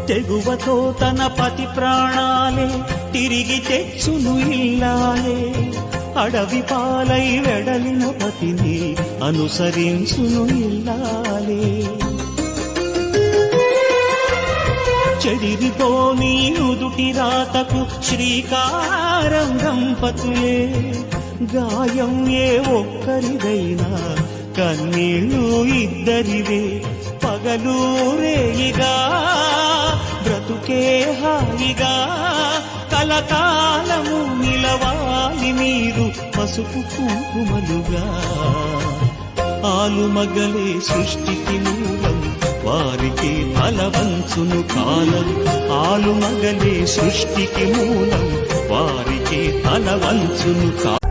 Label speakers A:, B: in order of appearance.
A: తెగువతో తన పతి ప్రాణాలే తిరిగి తెచ్చును ఇల్లాలే అడవి పాలై వెడలిన పతిని అనుసరించును ఇల్లాలే చెదిరిపోని నుదుటి రాతకు శ్రీకారం దంపతులే గాయం ఏ ఒక్కరిదైనా కన్నీళ్ళు ఇద్దరివే పగలు రేయిగా బ్రతుకే హాయిగా కలకాలము నిలవాలి మీరు పసుపు కుంకుమలుగా ఆలుమగలే సృష్టికి మూలం వారికి తలవంచును కాలం ఆలుమగలే సృష్టికి మూలం వారికి తలవంచును కాలం